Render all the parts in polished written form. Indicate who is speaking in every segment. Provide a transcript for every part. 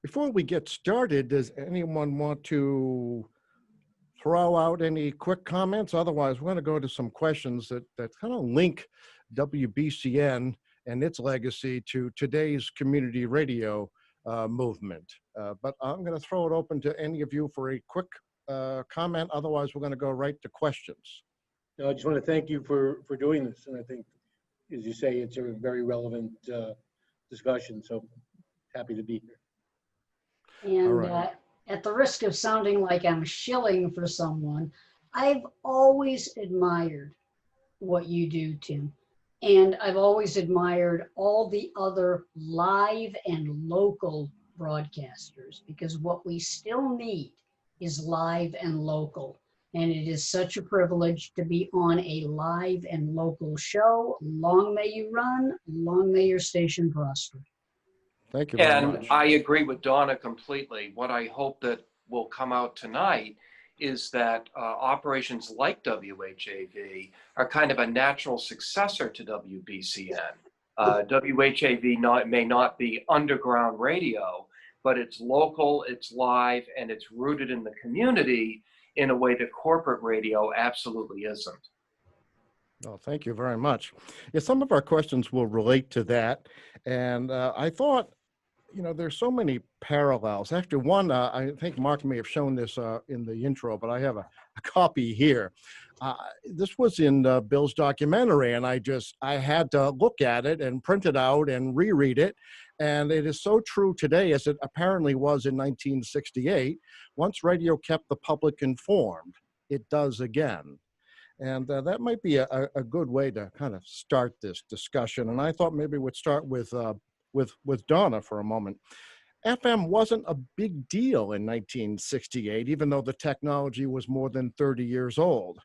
Speaker 1: Before we get started, does anyone want to throw out any quick comments? Otherwise, we're going to go to some questions that kind of link WBCN and its legacy to today's community radio movement. But I'm going to throw it open to any of you for a quick comment. Otherwise, we're going to go right to questions.
Speaker 2: No, I just want to thank you for doing this. And I think, as you say, it's a very relevant discussion. So happy to be here.
Speaker 3: And
Speaker 1: right.
Speaker 3: At the risk of sounding like I'm shilling for someone, I've always admired what you do, Tim. And I've always admired all the other live and local broadcasters, because what we still need is live and local. And it is such a privilege to be on a live and local show. Long may you run, long may your station prosper.
Speaker 1: Thank you very much.
Speaker 4: And I agree with Donna completely. What I hope that will come out tonight is that operations like WHAV are kind of a natural successor to WBCN. WHAV may not be underground radio, but it's local, it's live, and it's rooted in the community in a way that corporate radio absolutely isn't.
Speaker 1: Oh, thank you very much. Yeah, some of our questions will relate to that. And I thought, there's so many parallels. Actually, one, I think Mark may have shown this in the intro, but I have a copy here. This was in Bill's documentary, and I had to look at it and print it out and reread it. And it is so true today as it apparently was in 1968. Once radio kept the public informed, it does again. And that might be a good way to kind of start this discussion. And I thought maybe we'd start with Donna for a moment. FM wasn't a big deal in 1968, even though the technology was more than 30 years old.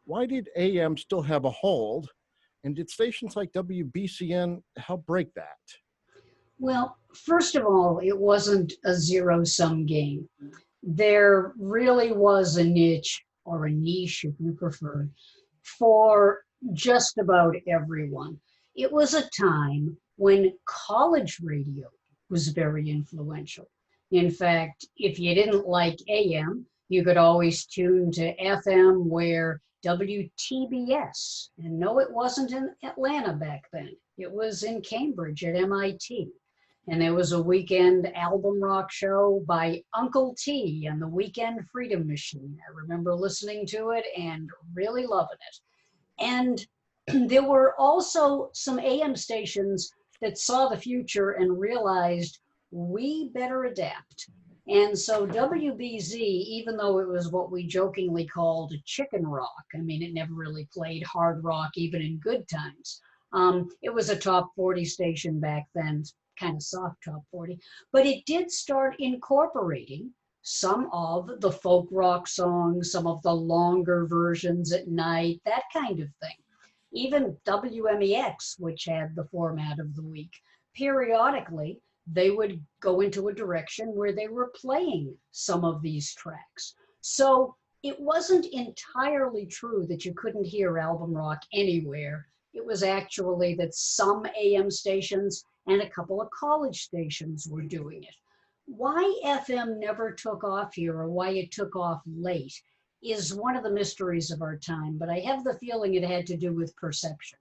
Speaker 1: Why did AM still have a hold? And did stations like WBCN help break that?
Speaker 3: Well, first of all, it wasn't a zero-sum game. There really was a niche, or a niche if you prefer, for just about everyone. It was a time when college radio was very influential. In fact, if you didn't like AM, you could always tune to FM, where WTBS, and no, it wasn't in Atlanta back then. It was in Cambridge at MIT. And there was a weekend album rock show by Uncle T and the Weekend Freedom Machine. I remember listening to it and really loving it. And there were also some AM stations that saw the future and realized we better adapt. And so WBZ, even though it was what we jokingly called chicken rock, I mean, it never really played hard rock even in good times. It was a top 40 station back then, kind of soft top 40, but it did start incorporating some of the folk rock songs, some of the longer versions at night, that kind of thing. Even WMEX, which had the format of the week, periodically they would go into a direction where they were playing some of these tracks. So it wasn't entirely true that you couldn't hear album rock anywhere. It was actually that some AM stations and a couple of college stations were doing it. Why FM never took off here, or why it took off late, is one of the mysteries of our time, but I have the feeling it had to do with perception.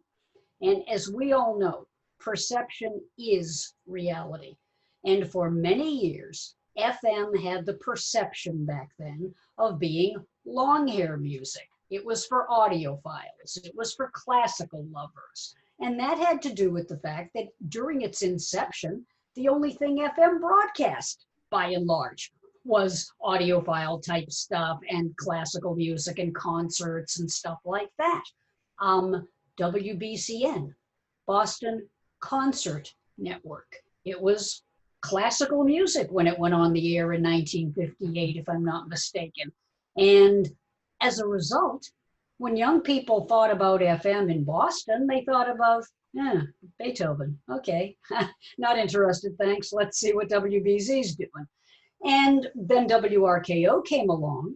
Speaker 3: And as we all know, perception is reality. And for many years, FM had the perception back then of being long hair music. It was for audiophiles. It was for classical lovers. And that had to do with the fact that during its inception, the only thing FM broadcast, by and large, was audiophile type stuff and classical music and concerts and stuff like that. WBCN, Boston Concert Network. It was classical music when it went on the air in 1958, if I'm not mistaken. And as a result, when young people thought about FM in Boston, they thought about, Beethoven. Okay, not interested, thanks. Let's see what WBZ's doing. And then WRKO came along,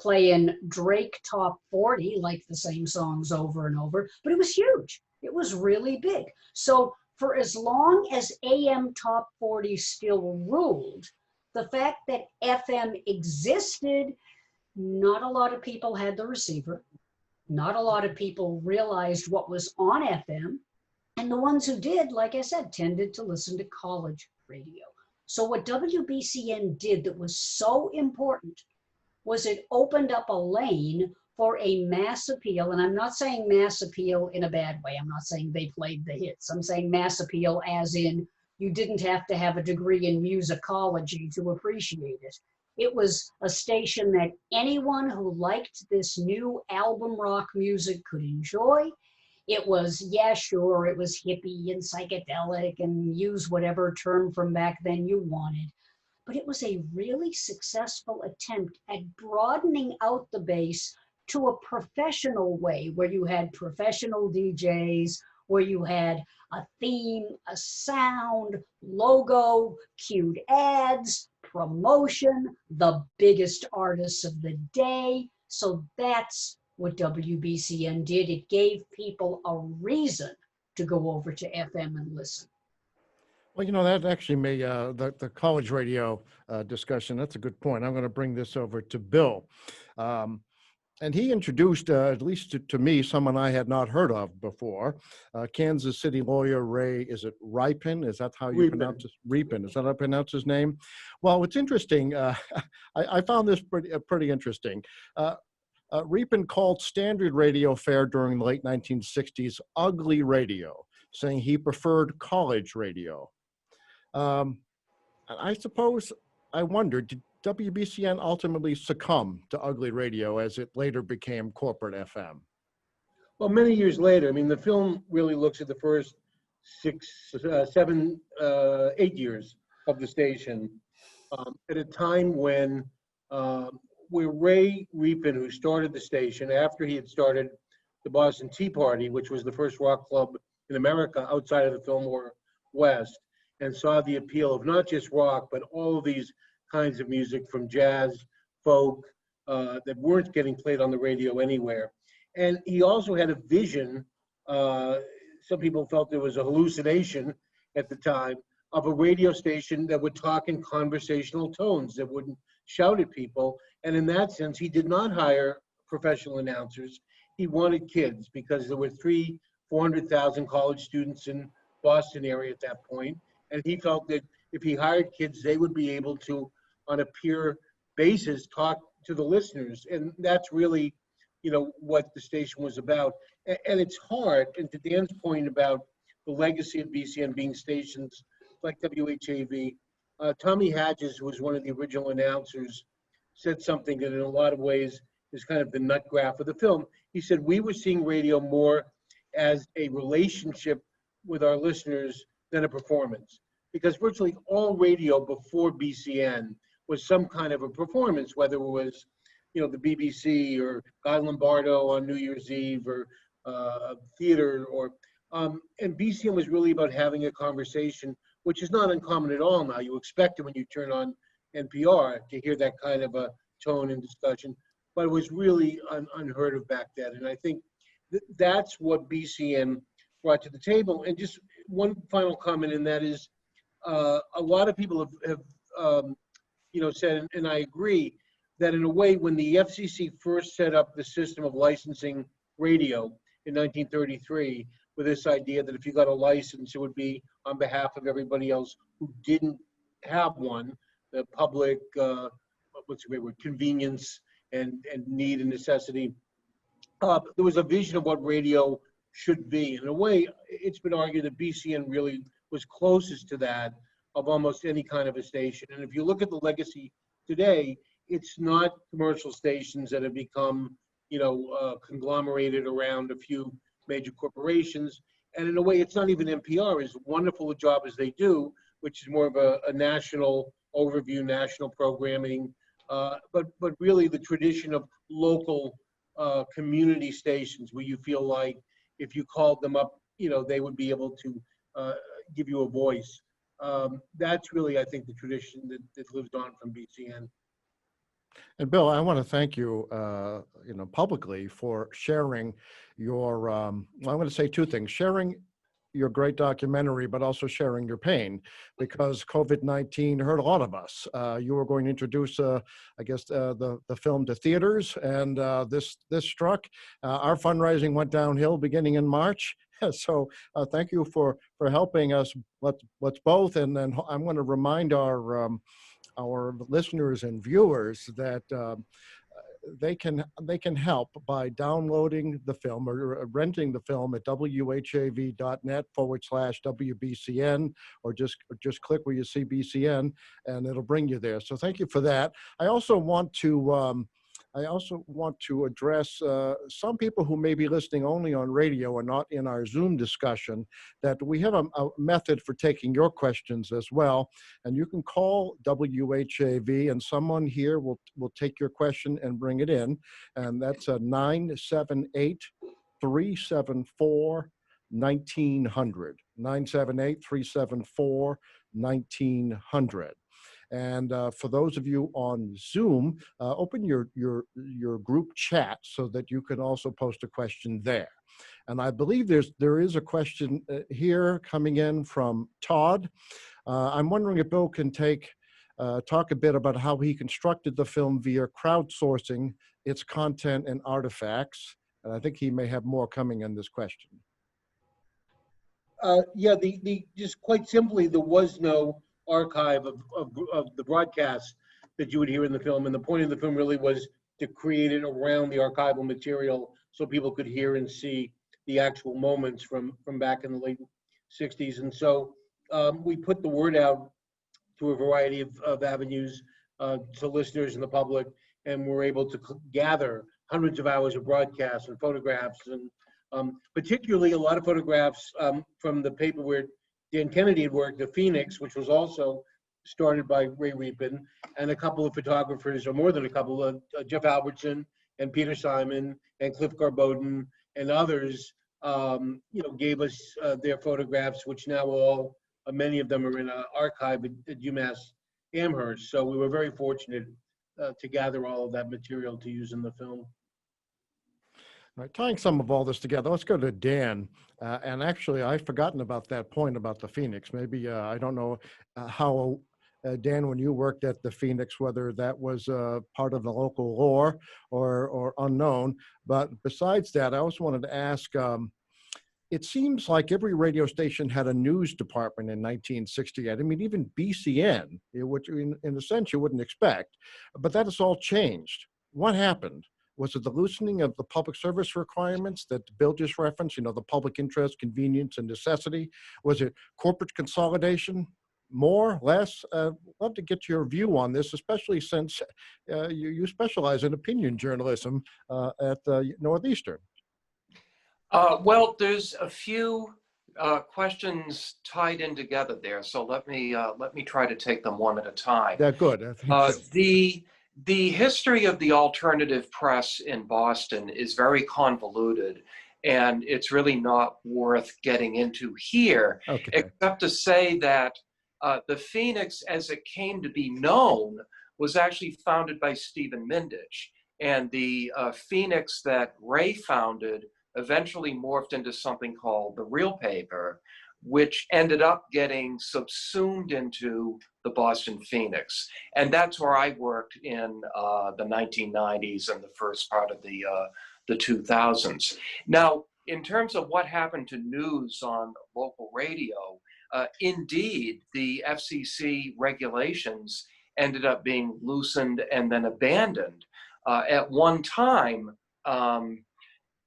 Speaker 3: playing Drake Top 40, like the same songs over and over, but it was huge. It was really big. So for as long as AM Top 40 still ruled, the fact that FM existed, not a lot of people had the receiver. Not a lot of people realized what was on FM. And the ones who did, like I said, tended to listen to college radio. So what WBCN did that was so important was it opened up a lane for a mass appeal. And I'm not saying mass appeal in a bad way. I'm not saying they played the hits. I'm saying mass appeal as in you didn't have to have a degree in musicology to appreciate it. It was a station that anyone who liked this new album rock music could enjoy. It was, yeah, sure, it was hippie and psychedelic and use whatever term from back then you wanted. But it was a really successful attempt at broadening out the base to a professional way where you had professional DJs, where you had a theme, a sound, logo, cued ads, promotion, the biggest artists of the day. So that's what WBCN did. It gave people a reason to go over to FM and listen.
Speaker 1: Well, that actually may, the college radio discussion, that's a good point. I'm going to bring this over to Bill. And he introduced, at least to me, someone I had not heard of before, Kansas City lawyer Ray, is it Ripon? Is that how you
Speaker 2: Ripon.
Speaker 1: pronounce it? Ripon, is that how I pronounce his name? Well, it's interesting. I found this pretty interesting. Ripon called standard radio fare during the late 1960s ugly radio, saying he preferred college radio. I suppose, I wonder, did WBCN ultimately succumb to ugly radio as it later became corporate FM?
Speaker 2: Well, many years later, I mean, the film really looks at the first 6, 7, 8 years of the station at a time when where Ray Ripon, who started the station after he had started the Boston Tea Party, which was the first rock club in America outside of the Fillmore West, and saw the appeal of not just rock, but all of these kinds of music from jazz, folk, that weren't getting played on the radio anywhere. And he also had a vision, some people felt there was a hallucination at the time, of a radio station that would talk in conversational tones, that wouldn't shout at people. And in that sense, he did not hire professional announcers. He wanted kids, because there were 400,000 college students in Boston area at that point. And he felt that if he hired kids, they would be able to, on a peer basis, talk to the listeners. And that's really, what the station was about. And it's hard, and to Dan's point about the legacy of BCN being stations like WHAV, Tommy Hadges, who was one of the original announcers, said something that in a lot of ways is kind of the nut graph of the film. He said, we were seeing radio more as a relationship with our listeners than a performance, because virtually all radio before BCN was some kind of a performance, whether it was, the BBC or Guy Lombardo on New Year's Eve or theater, or and BCN was really about having a conversation, which is not uncommon at all now. You expect it when you turn on NPR to hear that kind of a tone and discussion, but it was really unheard of back then. And I think that's what BCN brought to the table. And just one final comment, and that is, a lot of people have said, and I agree, that in a way, when the FCC first set up the system of licensing radio in 1933, with this idea that if you got a license, it would be on behalf of everybody else who didn't have one, the public, what's the word, convenience and need and necessity. There was a vision of what radio should be. In a way, it's been argued that BCN really was closest to that of almost any kind of a station. And if you look at the legacy today, it's not commercial stations that have become, conglomerated around a few major corporations. And in a way, it's not even NPR, as wonderful a job as they do, which is more of a national overview, national programming, but really the tradition of local community stations where you feel like if you called them up, they would be able to give you a voice. That's really, I think, the tradition that lives on from BCN.
Speaker 1: And Bill, I want to thank you, publicly for sharing your, I'm going to say two things, sharing your great documentary, but also sharing your pain, because COVID-19 hurt a lot of us. You were going to introduce, I guess, the film to theaters, and this struck. Our fundraising went downhill beginning in March. So thank you for helping us. Let's both, and then I'm going to remind our listeners and viewers that they can help by downloading the film or renting the film at whav.net/WBCN, or just click where you see BCN and it'll bring you there. So thank you for that. I also want to address some people who may be listening only on radio and not in our Zoom discussion, that we have a method for taking your questions as well. And you can call WHAV and someone here will take your question and bring it in. And that's a 978-374-1900, 978-374-1900. And for those of you on Zoom, open your group chat so that you can also post a question there. And I believe there is a question here coming in from Todd. I'm wondering if Bill can talk a bit about how he constructed the film via crowdsourcing its content and artifacts. And I think he may have more coming in this question.
Speaker 2: Yeah, just quite simply, there was no archive of the broadcasts that you would hear in the film, and the point of the film really was to create it around the archival material so people could hear and see the actual moments from back in the late 60s. And so we put the word out to a variety of avenues to listeners and the public, and we're able to gather hundreds of hours of broadcasts and photographs, and particularly a lot of photographs from the paper where Dan Kennedy had worked, the Phoenix, which was also started by Ray Reapin, and a couple of photographers, or more than a couple, Jeff Albertson and Peter Simon and Cliff Garbodin and others, gave us their photographs, which now many of them are in an archive at UMass Amherst. So we were very fortunate to gather all of that material to use in the film.
Speaker 1: Right, tying some of all this together, let's go to Dan. And actually, I've forgotten about that point about the Phoenix. Maybe, I don't know how, Dan, when you worked at the Phoenix, whether that was part of the local lore or unknown. But besides that, I also wanted to ask, it seems like every radio station had a news department in 1968. I mean, even BCN, which in a sense you wouldn't expect, but that has all changed. What happened? Was it the loosening of the public service requirements that Bill just referenced, the public interest, convenience, and necessity? Was it corporate consolidation? More, less? Love to get your view on this, especially since you specialize in opinion journalism at Northeastern.
Speaker 4: Well, there's a few questions tied in together there, so let me try to take them one at a time.
Speaker 1: Yeah, good.
Speaker 4: The history of the alternative press in Boston is very convoluted, and it's really not worth getting into here, except to say that the Phoenix, as it came to be known, was actually founded by Stephen Mindich, and the Phoenix that Ray founded eventually morphed into something called the Real Paper, which ended up getting subsumed into the Boston Phoenix. And that's where I worked in the 1990s and the first part of the 2000s. Now, in terms of what happened to news on local radio, indeed, the FCC regulations ended up being loosened and then abandoned. At one time,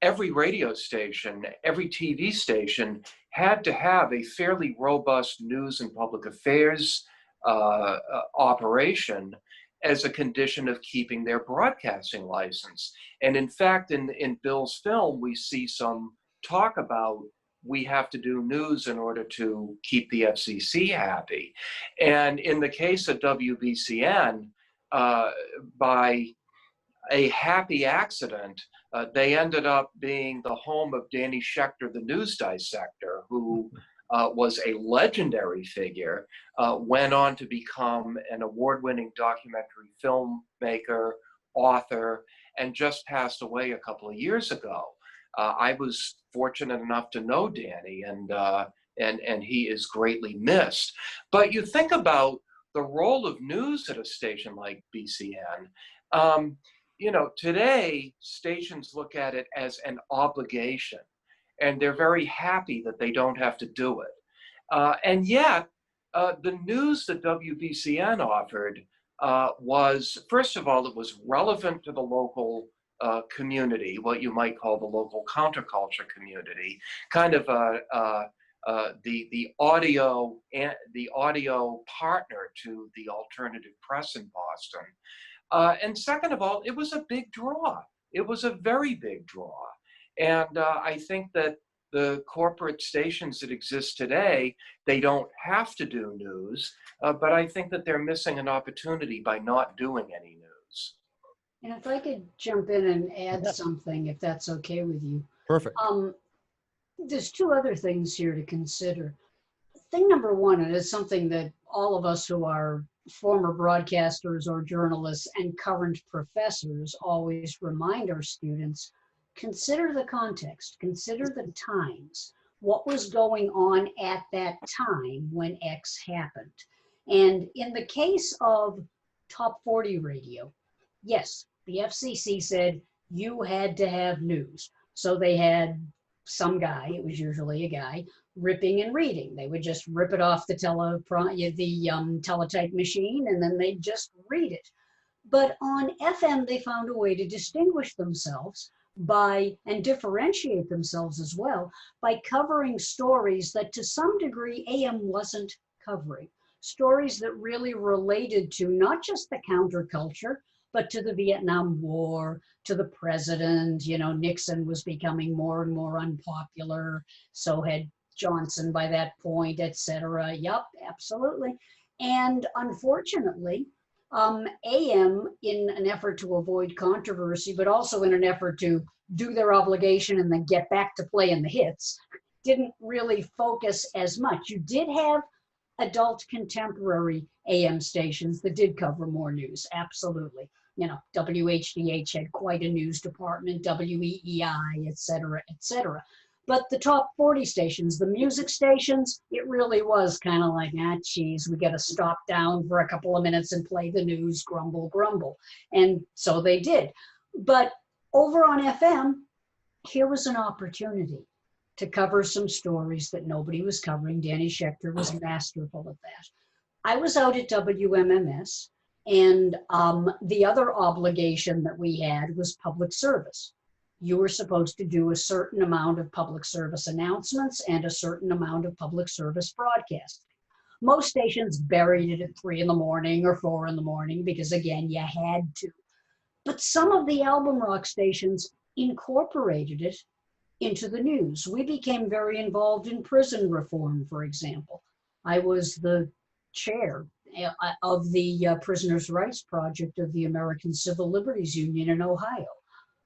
Speaker 4: every radio station, every TV station had to have a fairly robust news and public affairs operation as a condition of keeping their broadcasting license. And in fact, in Bill's film, we see some talk about we have to do news in order to keep the FCC happy. And in the case of WBCN, by a happy accident, they ended up being the home of Danny Schechter, the news dissector, who was a legendary figure, went on to become an award-winning documentary filmmaker, author, and just passed away a couple of years ago. I was fortunate enough to know Danny, and he is greatly missed. But you think about the role of news at a station like BCN. You know, today stations look at it as an obligation, and they're very happy that they don't have to do it. And yet, the news that WBCN offered was, first of all, it was relevant to the local community, what you might call the local counterculture community, kind of the audio partner to the alternative press in Boston. And second of all, it was a big draw. It was a very big draw. And I think that the corporate stations that exist today, they don't have to do news, but I think that they're missing an opportunity by not doing any news.
Speaker 3: And if I could jump in and add something, if that's okay with you.
Speaker 1: Perfect.
Speaker 3: There's two other things here to consider. Thing number one, and it's something that all of us who are former broadcasters or journalists and current professors always remind our students, consider the context, consider the times, what was going on at that time when X happened. And in the case of Top 40 radio, yes, the FCC said you had to have news. So they had some guy, it was usually a guy, ripping and reading. They would just rip it off the teletype machine, and then they'd just read it. But on FM, they found a way to distinguish themselves by, and differentiate themselves as well, by covering stories that to some degree AM wasn't covering. Stories that really related to not just the counterculture, but to the Vietnam War, to the president. You know, Nixon was becoming more and more unpopular. So had Johnson by that point, et cetera. Yup, absolutely. And unfortunately, AM, in an effort to avoid controversy, but also in an effort to do their obligation and then get back to playing the hits, didn't really focus as much. You did have adult contemporary AM stations that did cover more news, absolutely. You know, WHDH had quite a news department, WEEI, et cetera, et cetera. But the top 40 stations, the music stations, it really was kind of like, geez, we got to stop down for a couple of minutes and play the news, grumble, grumble. And so they did. But over on FM, here was an opportunity to cover some stories that nobody was covering. Danny Schechter was masterful at that. I was out at WMMS, and the other obligation that we had was public service. You were supposed to do a certain amount of public service announcements and a certain amount of public service broadcasting. Most stations buried it at 3 in the morning or 4 in the morning because, again, you had to. But some of the album rock stations incorporated it into the news. We became very involved in prison reform, for example. I was the chair of the Prisoners' Rights Project of the American Civil Liberties Union in Ohio,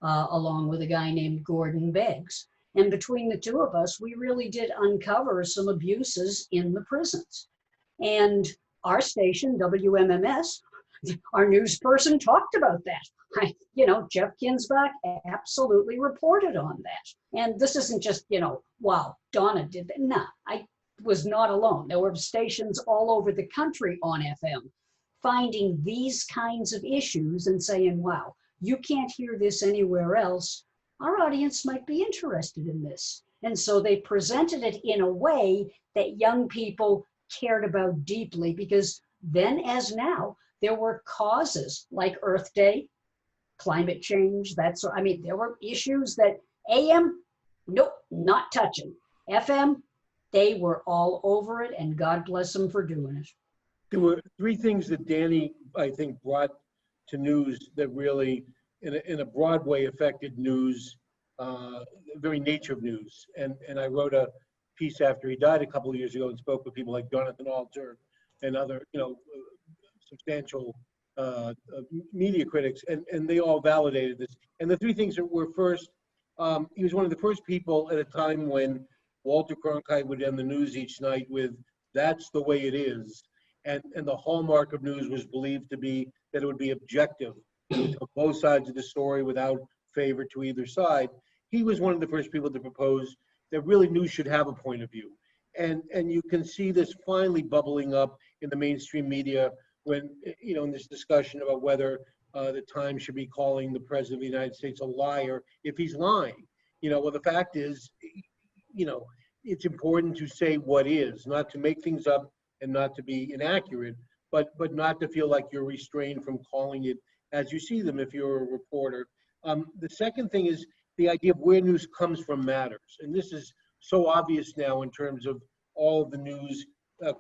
Speaker 3: along with a guy named Gordon Beggs. And between the two of us, we really did uncover some abuses in the prisons. And our station, WMMS, our news person talked about that. Jeff Kinsbach absolutely reported on that. And this isn't just, wow, Donna did that. No, I was not alone. There were stations all over the country on FM finding these kinds of issues and saying, wow, you can't hear this anywhere else. Our audience might be interested in this. And so they presented it in a way that young people cared about deeply, because then as now, there were causes like Earth Day, climate change, there were issues that AM, nope, not touching. FM, they were all over it, and God bless them for doing it.
Speaker 2: There were three things that Danny, I think, brought to news that really, in a broad way, affected news, the very nature of news. And I wrote a piece after he died a couple of years ago and spoke with people like Jonathan Alter and other, substantial media critics, and they all validated this. And the three things that were first, he was one of the first people at a time when Walter Cronkite would end the news each night with, "That's the way it is." And the hallmark of news was believed to be that it would be objective, both sides of the story without favor to either side. he was one of the first people to propose that really news should have a point of view. And you can see this finally bubbling up in the mainstream media when, in this discussion about whether the Times should be calling the President of the United States a liar if he's lying. Well, the fact is, it's important to say what is, not to make things up and not to be inaccurate, but not to feel like you're restrained from calling it as you see them if you're a reporter. The second thing is the idea of where news comes from matters. And this is so obvious now in terms of all of the news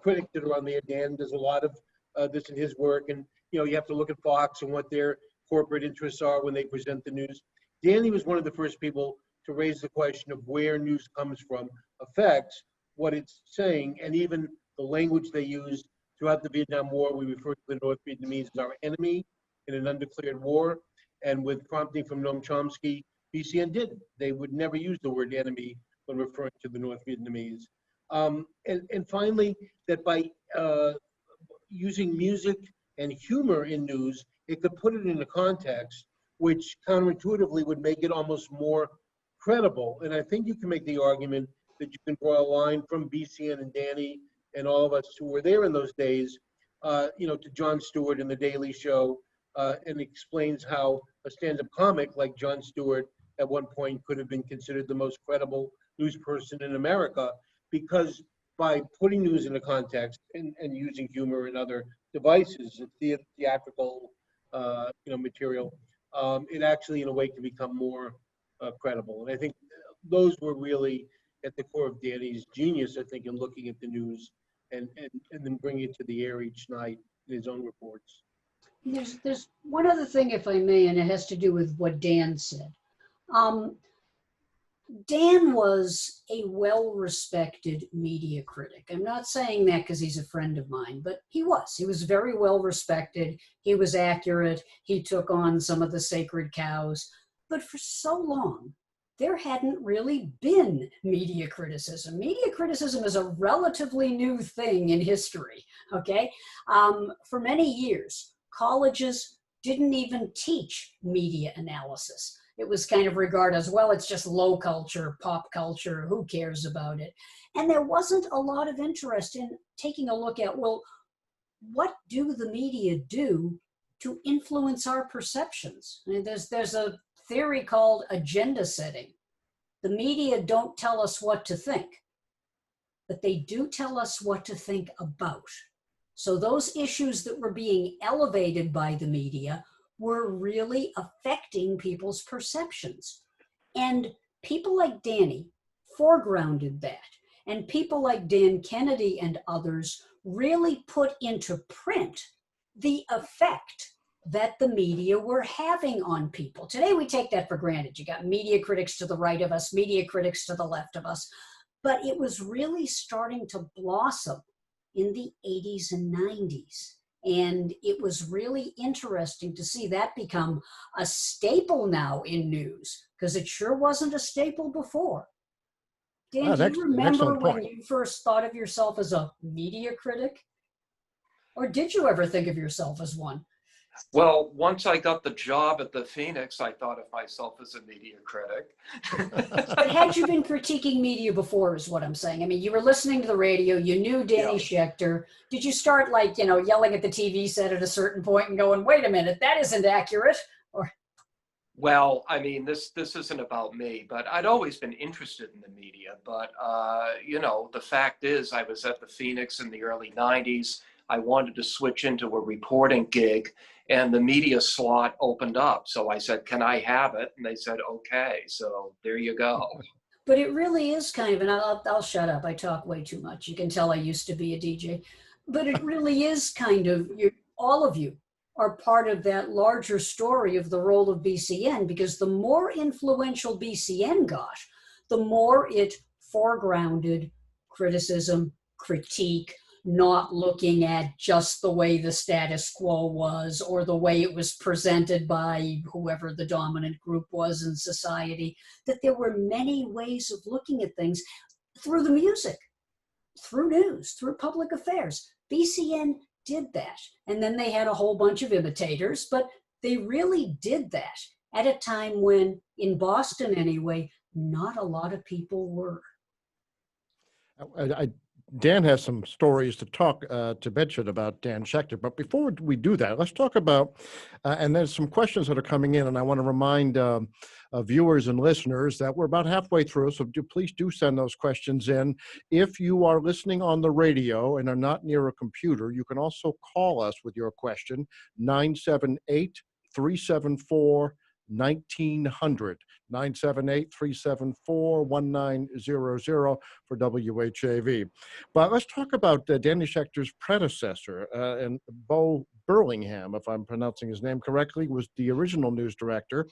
Speaker 2: critics that are on there. Dan does a lot of this in his work. And, you have to look at Fox and what their corporate interests are when they present the news. Danny was one of the first people to raise the question of where news comes from affects what it's saying, and even the language they use throughout the Vietnam War. We refer to the North Vietnamese as our enemy in an undeclared war. And with prompting from Noam Chomsky, BCN didn't. They would never use the word enemy when referring to the North Vietnamese. And finally, that by using music and humor in news, it could put it in a context which counterintuitively would make it almost more credible. And I think you can make the argument that you can draw a line from BCN and Danny and all of us who were there in those days, to Jon Stewart and The Daily Show, and explains how a stand-up comic like Jon Stewart at one point could have been considered the most credible news person in America, because by putting news in a context and using humor and other devices, theatrical, material, it actually, in a way, can become more credible. And I think those were really at the core of Danny's genius, I think, in looking at the news and then bringing it to the air each night in his own reports.
Speaker 3: There's one other thing, if I may, and it has to do with what Dan said. Dan was a well-respected media critic. I'm not saying that because he's a friend of mine, but he was. He was very well-respected. He was accurate. He took on some of the sacred cows. But for so long, there hadn't really been media criticism. Media criticism is a relatively new thing in history, okay? For many years, colleges didn't even teach media analysis. It was kind of regarded as, well, it's just low culture, pop culture, who cares about it? And there wasn't a lot of interest in taking a look at, well, what do the media do to influence our perceptions? I mean, there's a theory called agenda setting. The media don't tell us what to think, but they do tell us what to think about. So those issues that were being elevated by the media were really affecting people's perceptions. And people like Danny foregrounded that. And people like Dan Kennedy and others really put into print the effect that the media were having on people. Today we take that for granted. You got media critics to the right of us, media critics to the left of us. But it was really starting to blossom in the 80s and 90s. And it was really interesting to see that become a staple now in news, because it sure wasn't a staple before. Dan, do you remember when you first thought of yourself as a media critic? Or did you ever think of yourself as one?
Speaker 4: Well, once I got the job at the Phoenix, I thought of myself as a media critic.
Speaker 3: But had you been critiquing media before, is what I'm saying. I mean, you were listening to the radio, you knew Danny Schechter. Did you start yelling at the TV set at a certain point and going, wait a minute, that isn't accurate? Or
Speaker 4: Well, I mean, this isn't about me, but I'd always been interested in the media. But, the fact is I was at the Phoenix in the early 90s. I wanted to switch into a reporting gig, and the media slot opened up. So I said, can I have it? And they said, okay. So there you go.
Speaker 3: But it really is kind of, and I'll shut up. I talk way too much. You can tell I used to be a DJ. But it really is kind of, all of you are part of that larger story of the role of BCN, because the more influential BCN got, the more it foregrounded criticism, critique, not looking at just the way the status quo was or the way it was presented by whoever the dominant group was in society, that there were many ways of looking at things through the music, through news, through public affairs. BCN did that. And then they had a whole bunch of imitators, but they really did that at a time when, in Boston anyway, not a lot of people were.
Speaker 1: Dan has some stories to mention about Dan Schechter, but before we do that, let's talk about, and there's some questions that are coming in, and I want to remind viewers and listeners that we're about halfway through, so please do send those questions in. If you are listening on the radio and are not near a computer, you can also call us with your question, 978-374-1900. 978-374-1900 for WHAV. But let's talk about Danny Schechter's predecessor, and Bo Burlingham, if I'm pronouncing his name correctly, was the original news director.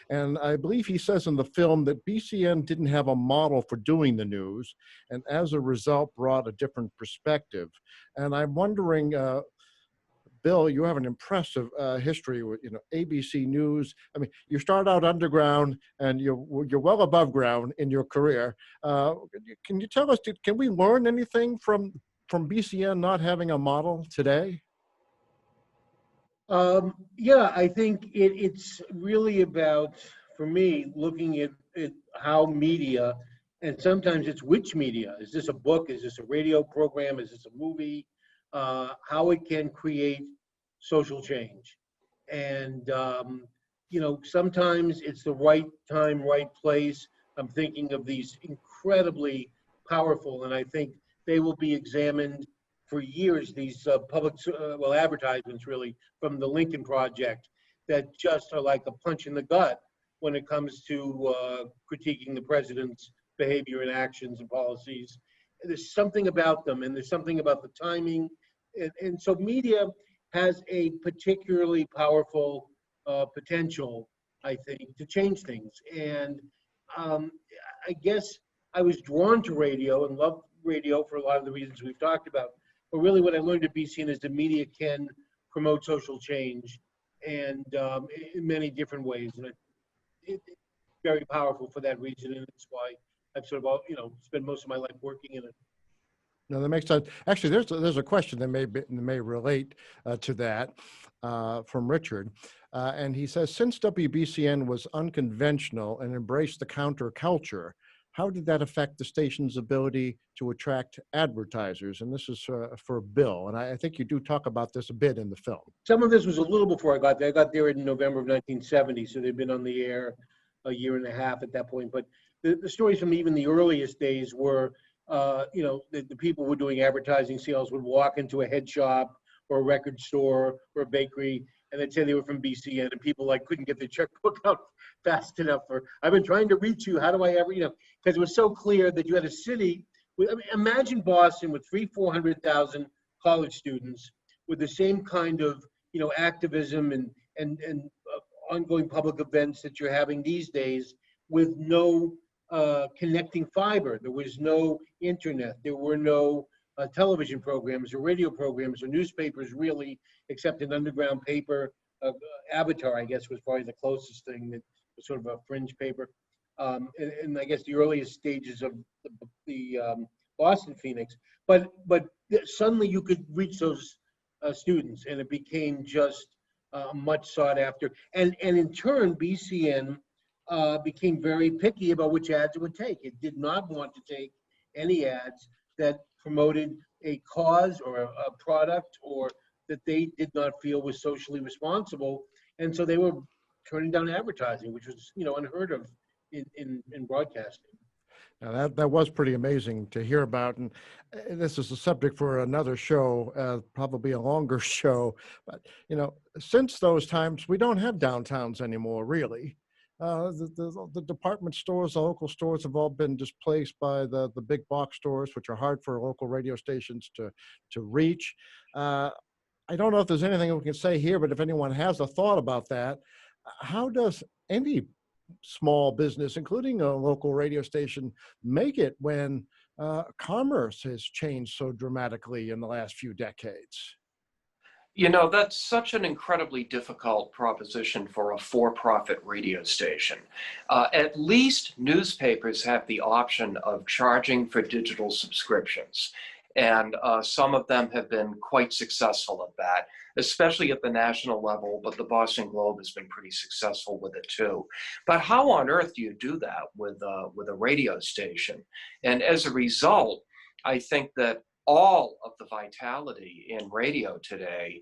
Speaker 1: And I believe he says in the film that BCN didn't have a model for doing the news, and as a result brought a different perspective. And I'm wondering, Bill, you have an impressive history with, ABC News. I mean, you start out underground and you're well above ground in your career. Can you tell us, can we learn anything from BCN not having a model today?
Speaker 2: Yeah, I think it's really about, for me, looking at how media, and sometimes it's which media. Is this a book? Is this a radio program? Is this a movie? How it can create social change. And, sometimes it's the right time, right place. I'm thinking of these incredibly powerful, and I think they will be examined for years, these advertisements really from the Lincoln Project that just are like a punch in the gut when it comes to critiquing the president's behavior and actions and policies. There's something about them, and there's something about the timing. And so media has a particularly powerful potential, I think, to change things. And I guess I was drawn to radio and loved radio for a lot of the reasons we've talked about. But really what I learned at BCN is the media can promote social change, and in many different ways. And it's very powerful for that reason, and it's why I've sort of, spent most of my life working in it.
Speaker 1: No, that makes sense. Actually, there's a question that may relate to that from Richard, and he says, since WBCN was unconventional and embraced the counterculture, how did that affect the station's ability to attract advertisers? And this is for Bill, and I think you do talk about this a bit in the film.
Speaker 2: Some of this was a little before I got there. I got there in November of 1970, so they'd been on the air a year and a half at that point. But the stories from even the earliest days were, the people who were doing advertising sales would walk into a head shop or a record store or a bakery, and they'd say they were from BCN, and people couldn't get their checkbook out fast enough for, I've been trying to reach you, how do I ever, because it was so clear that you had a city with, imagine Boston with 400,000 college students with the same kind of, activism and ongoing public events that you're having these days, with no connecting fiber. There was no internet. There were no television programs or radio programs or newspapers, really, except an underground paper. Avatar, I guess, was probably the closest thing, that was sort of a fringe paper. And I guess the earliest stages of the Boston Phoenix. But suddenly you could reach those students, and it became just much sought after. And in turn, BCN became very picky about which ads it would take. It did not want to take any ads that promoted a cause or a product, or that they did not feel was socially responsible. And so they were turning down advertising, which was, unheard of in broadcasting.
Speaker 1: Now that was pretty amazing to hear about, and this is a subject for another show, probably a longer show. But since those times, we don't have downtowns anymore, really. The department stores, the local stores have all been displaced by the big box stores, which are hard for local radio stations to reach. I don't know if there's anything we can say here, but if anyone has a thought about that, how does any small business, including a local radio station, make it when commerce has changed so dramatically in the last few decades?
Speaker 4: That's such an incredibly difficult proposition for a for-profit radio station. At least newspapers have the option of charging for digital subscriptions. And some of them have been quite successful at that, especially at the national level, but the Boston Globe has been pretty successful with it too. But how on earth do you do that with a radio station? And as a result, I think that all of the vitality in radio today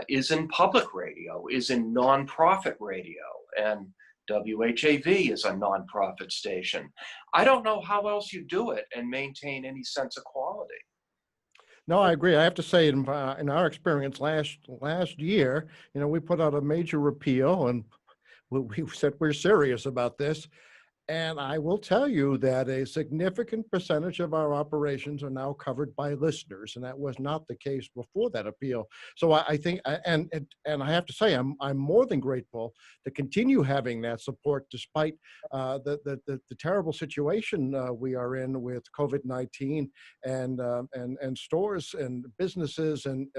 Speaker 4: is in public radio, is in nonprofit radio, and WHAV is a nonprofit station. I don't know how else you do it and maintain any sense of quality.
Speaker 1: No, I agree. I have to say, in our experience last year, we put out a major repeal, and we said we're serious about this. And I will tell you that a significant percentage of our operations are now covered by listeners, and that was not the case before that appeal. So I think, and I have to say, I'm more than grateful to continue having that support despite the terrible situation we are in with COVID-19 and stores and businesses and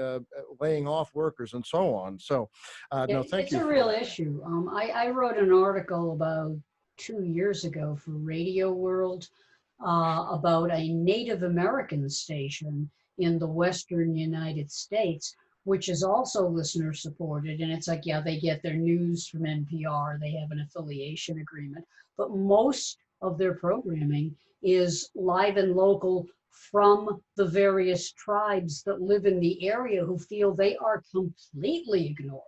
Speaker 1: laying off workers and so on. So no, thank you.
Speaker 3: It's a real issue. I wrote an article about 2 years ago for Radio World about a Native American station in the Western United States, which is also listener supported. And it's like, yeah, they get their news from NPR, they have an affiliation agreement, but most of their programming is live and local from the various tribes that live in the area who feel they are completely ignored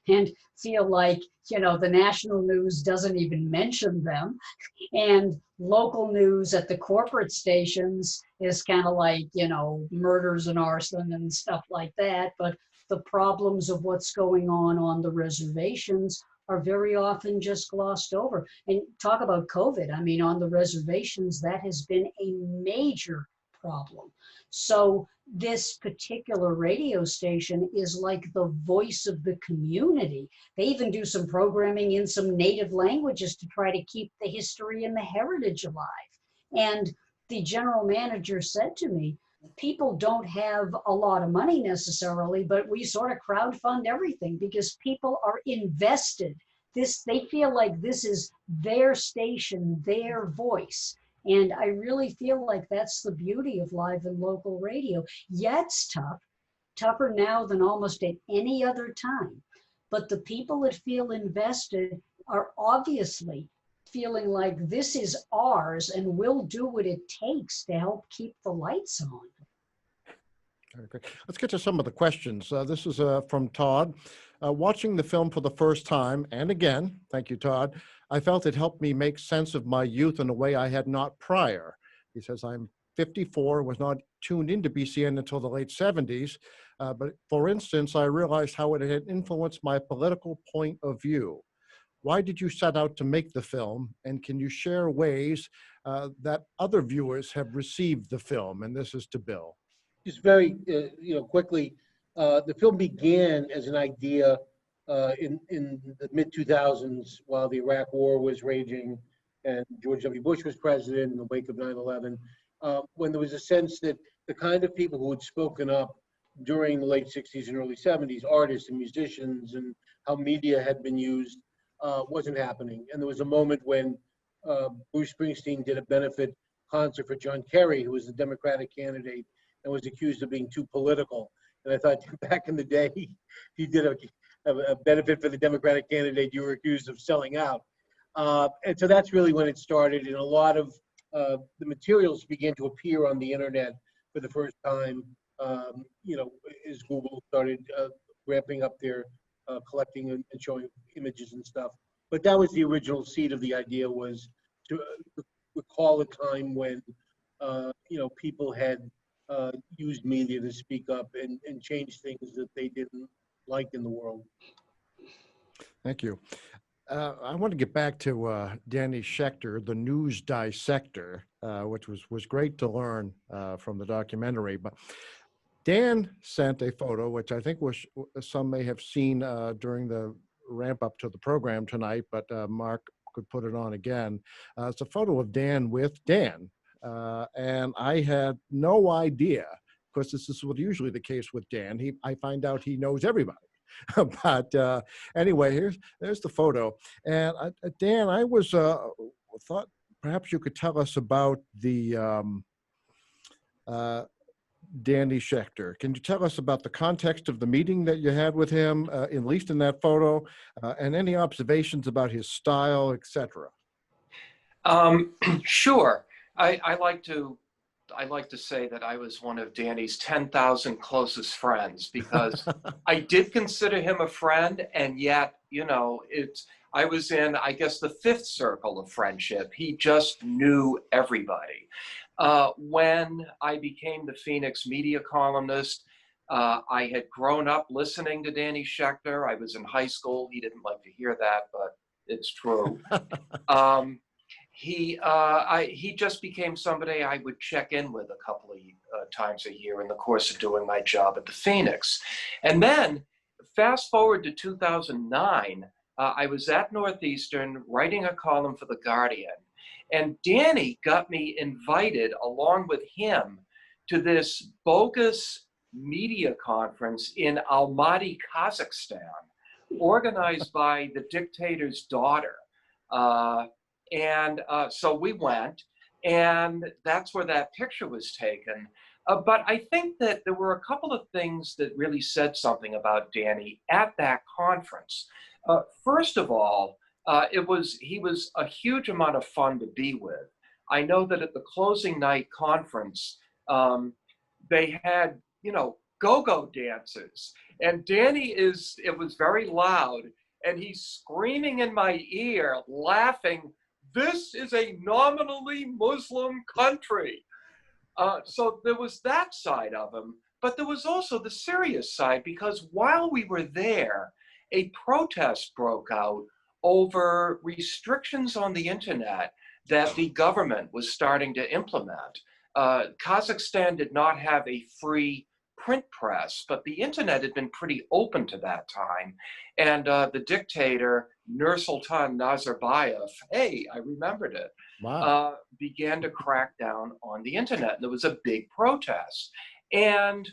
Speaker 3: and feel like, the national news doesn't even mention them. And local news at the corporate stations is kind of like, murders and arson and stuff like that. But the problems of what's going on the reservations are very often just glossed over. And talk about COVID. I mean, on the reservations, that has been a major problem. So this particular radio station is like the voice of the community. They even do some programming in some native languages to try to keep the history and the heritage alive. And the general manager said to me, people don't have a lot of money necessarily, but we sort of crowdfund everything because people are invested. They feel like this is their station, their voice. And I really feel like that's the beauty of live and local radio. Yeah, it's tough, tougher now than almost at any other time. But the people that feel invested are obviously feeling like this is ours and we'll do what it takes to help keep the lights on.
Speaker 1: Very good. Let's get to some of the questions. This is from Todd. Watching the film for the first time, and again, thank you, Todd, I felt it helped me make sense of my youth in a way I had not prior. He says, I'm 54, was not tuned into BCN until the late 70s. But for instance, I realized how it had influenced my political point of view. Why did you set out to make the film? And can you share ways that other viewers have received the film? And this is to Bill.
Speaker 2: Just very, quickly, the film began as an idea in the mid-2000s while the Iraq War was raging and George W. Bush was president in the wake of 9/11, when there was a sense that the kind of people who had spoken up during the late 60s and early 70s, artists and musicians, and how media had been used, wasn't happening. And there was a moment when Bruce Springsteen did a benefit concert for John Kerry, who was the Democratic candidate, and was accused of being too political. And I thought, back in the day, if you did a benefit for the Democratic candidate, you were accused of selling out. And so that's really when it started. And a lot of the materials began to appear on the internet for the first time, as Google started ramping up their collecting and showing images and stuff. But that was the original seed of the idea, was to recall a time when, people had used media to speak up and change things that they didn't like in the world.
Speaker 1: Thank you. I want to get back to Danny Schechter, the news dissector, which was great to learn from the documentary. But Dan sent a photo, which I think some may have seen during the ramp up to the program tonight, but Mark could put it on again. It's a photo of Dan with Dan. And I had no idea, because this is usually the case with Dan. I find out he knows everybody. But anyway, there's the photo. And Dan, I was thought perhaps you could tell us about the Danny Schechter. Can you tell us about the context of the meeting that you had with him, at least in that photo, and any observations about his style, etc.?
Speaker 4: Sure. I like to say that I was one of Danny's 10,000 closest friends because I did consider him a friend, and yet, I was in, I guess, the fifth circle of friendship. He just knew everybody. When I became the Phoenix media columnist, I had grown up listening to Danny Schechter. I was in high school. He didn't like to hear that, but it's true. He just became somebody I would check in with a couple of times a year in the course of doing my job at the Phoenix. And then fast forward to 2009, I was at Northeastern writing a column for The Guardian, and Danny got me invited along with him to this bogus media conference in Almaty, Kazakhstan, organized by the dictator's daughter. So we went, and that's where that picture was taken. But I think that there were a couple of things that really said something about Danny at that conference. First of all, he was a huge amount of fun to be with. I know that at the closing night conference, they had, go-go dancers. And Danny it was very loud, and he's screaming in my ear, laughing, "This is a nominally Muslim country." So there was that side of him, but there was also the serious side, because while we were there, a protest broke out over restrictions on the internet that the government was starting to implement. Kazakhstan did not have a free print press, but the internet had been pretty open to that time. And the dictator, Nursultan Nazarbayev, hey, I remembered it,
Speaker 1: Wow.
Speaker 4: began to crack down on the internet. And there was a big protest. And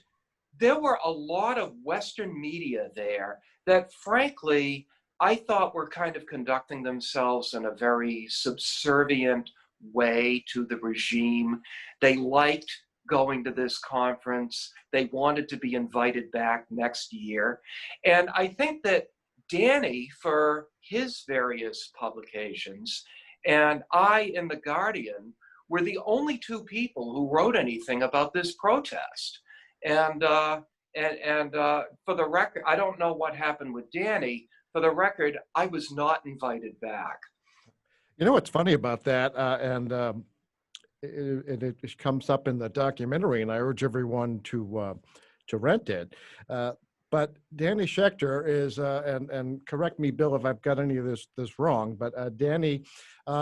Speaker 4: there were a lot of Western media there that, frankly, I thought were kind of conducting themselves in a very subservient way to the regime. They liked going to this conference. They wanted to be invited back next year. And I think that Danny, for his various publications, and I in The Guardian, were the only two people who wrote anything about this protest. And for the record, I don't know what happened with Danny. For the record, I was not invited back.
Speaker 1: You know what's funny about that, it comes up in the documentary, and I urge everyone to rent it. But Danny Schechter is, and correct me, Bill, if I've got any of this wrong, but Danny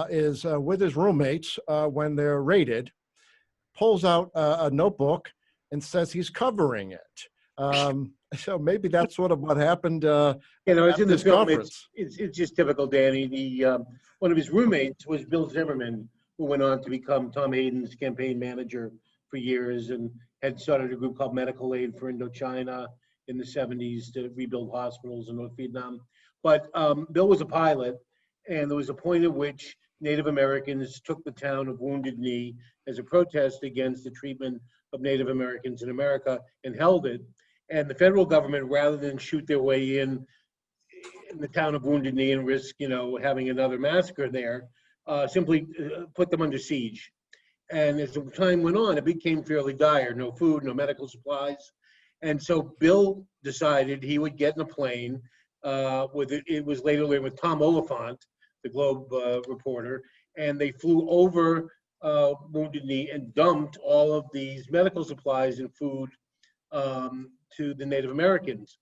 Speaker 1: is with his roommates when they're raided, pulls out a notebook and says he's covering it. So maybe that's sort of what happened.
Speaker 2: It's in the
Speaker 1: this
Speaker 2: film.
Speaker 1: conference.
Speaker 2: It's just typical Danny. One of his roommates was Bill Zimmerman, who went on to become Tom Hayden's campaign manager for years and had started a group called Medical Aid for Indochina in the 70s to rebuild hospitals in North Vietnam. But Bill was a pilot, and there was a point at which Native Americans took the town of Wounded Knee as a protest against the treatment of Native Americans in America and held it. And the federal government, rather than shoot their way in the town of Wounded Knee and risk, having another massacre there, simply put them under siege. And as the time went on, it became fairly dire. No food, no medical supplies. And so Bill decided he would get in a plane it was later with Tom Oliphant, the Globe reporter, and they flew over Wounded Knee and dumped all of these medical supplies and food to the Native Americans,